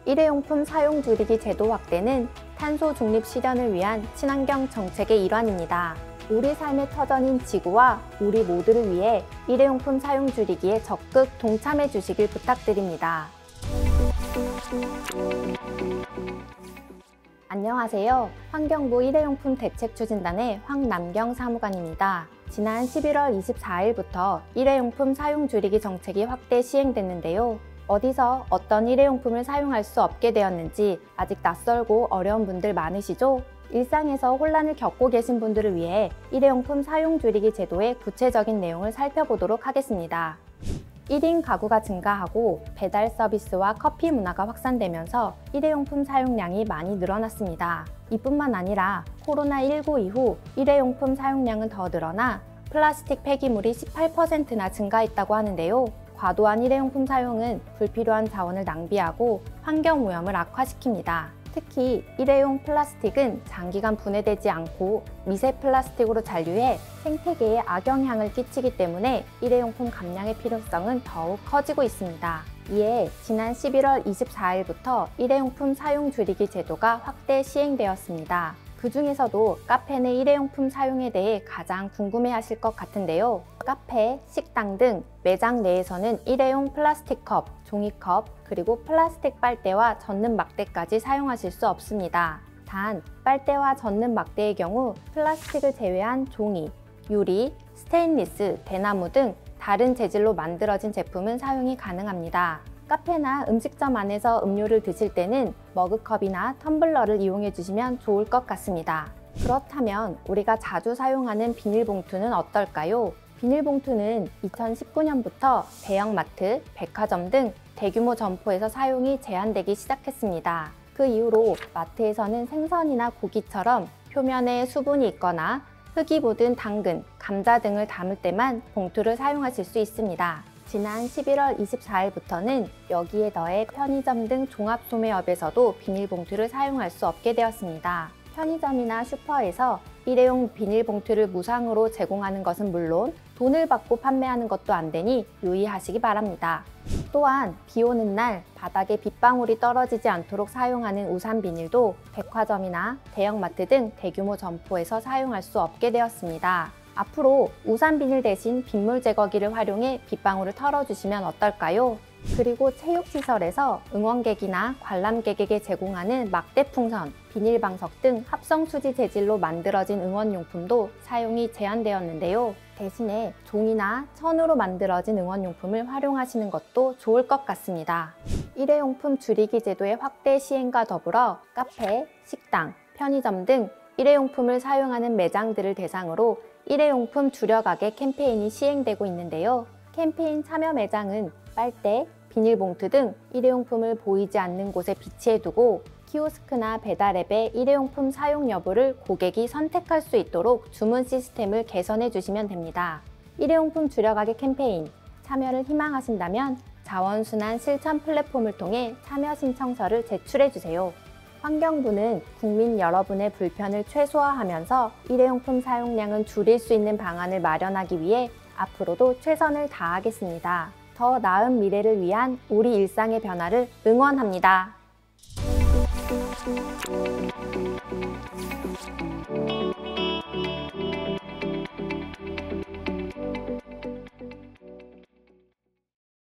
일회용품 사용 줄이기 제도 확대는 탄소 중립 실현을 위한 친환경 정책의 일환입니다. 우리 삶의 터전인 지구와 우리 모두를 위해 일회용품 사용 줄이기에 적극 동참해 주시길 부탁드립니다. 안녕하세요. 환경부 일회용품 대책추진단의 황남경 사무관입니다. 지난 11월 24일부터 일회용품 사용 줄이기 정책이 확대 시행됐는데요. 어디서 어떤 일회용품을 사용할 수 없게 되었는지 아직 낯설고 어려운 분들 많으시죠? 일상에서 혼란을 겪고 계신 분들을 위해 일회용품 사용 줄이기 제도의 구체적인 내용을 살펴보도록 하겠습니다. 1인 가구가 증가하고 배달 서비스와 커피 문화가 확산되면서 일회용품 사용량이 많이 늘어났습니다. 이뿐만 아니라 코로나19 이후 일회용품 사용량은 더 늘어나 플라스틱 폐기물이 18%나 증가했다고 하는데요. 과도한 일회용품 사용은 불필요한 자원을 낭비하고 환경오염을 악화시킵니다. 특히 일회용 플라스틱은 장기간 분해되지 않고 미세 플라스틱으로 잔류해 생태계에 악영향을 끼치기 때문에 일회용품 감량의 필요성은 더욱 커지고 있습니다. 이에 지난 11월 24일부터 일회용품 사용 줄이기 제도가 확대 시행되었습니다. 그 중에서도 카페 내 일회용품 사용에 대해 가장 궁금해하실 것 같은데요. 카페, 식당 등 매장 내에서는 일회용 플라스틱 컵, 종이컵, 그리고 플라스틱 빨대와 젓는 막대까지 사용하실 수 없습니다. 단, 빨대와 젓는 막대의 경우 플라스틱을 제외한 종이, 유리, 스테인리스, 대나무 등 다른 재질로 만들어진 제품은 사용이 가능합니다. 카페나 음식점 안에서 음료를 드실 때는 머그컵이나 텀블러를 이용해 주시면 좋을 것 같습니다. 그렇다면 우리가 자주 사용하는 비닐봉투는 어떨까요? 비닐봉투는 2019년부터 대형마트, 백화점 등 대규모 점포에서 사용이 제한되기 시작했습니다. 그 이후로 마트에서는 생선이나 고기처럼 표면에 수분이 있거나 흙이 묻은 당근, 감자 등을 담을 때만 봉투를 사용하실 수 있습니다. 지난 11월 24일부터는 여기에 더해 편의점 등 종합소매업에서도 비닐봉투를 사용할 수 없게 되었습니다. 편의점이나 슈퍼에서 일회용 비닐봉투를 무상으로 제공하는 것은 물론 돈을 받고 판매하는 것도 안 되니 유의하시기 바랍니다. 또한 비 오는 날 바닥에 빗방울이 떨어지지 않도록 사용하는 우산 비닐도 백화점이나 대형마트 등 대규모 점포에서 사용할 수 없게 되었습니다. 앞으로 우산 비닐 대신 빗물 제거기를 활용해 빗방울을 털어주시면 어떨까요? 그리고 체육시설에서 응원객이나 관람객에게 제공하는 막대풍선, 비닐방석 등 합성수지 재질로 만들어진 응원용품도 사용이 제한되었는데요. 대신에 종이나 천으로 만들어진 응원용품을 활용하시는 것도 좋을 것 같습니다. 일회용품 줄이기 제도의 확대 시행과 더불어 카페, 식당, 편의점 등 일회용품을 사용하는 매장들을 대상으로 일회용품 줄여가게 캠페인이 시행되고 있는데요. 캠페인 참여 매장은 빨대, 비닐봉투 등 일회용품을 보이지 않는 곳에 비치해두고 키오스크나 배달앱의 일회용품 사용 여부를 고객이 선택할 수 있도록 주문 시스템을 개선해 주시면 됩니다. 일회용품 줄여가게 캠페인 참여를 희망하신다면 자원순환 실천 플랫폼을 통해 참여 신청서를 제출해 주세요. 환경부는 국민 여러분의 불편을 최소화하면서 일회용품 사용량을 줄일 수 있는 방안을 마련하기 위해 앞으로도 최선을 다하겠습니다. 더 나은 미래를 위한 우리 일상의 변화를 응원합니다.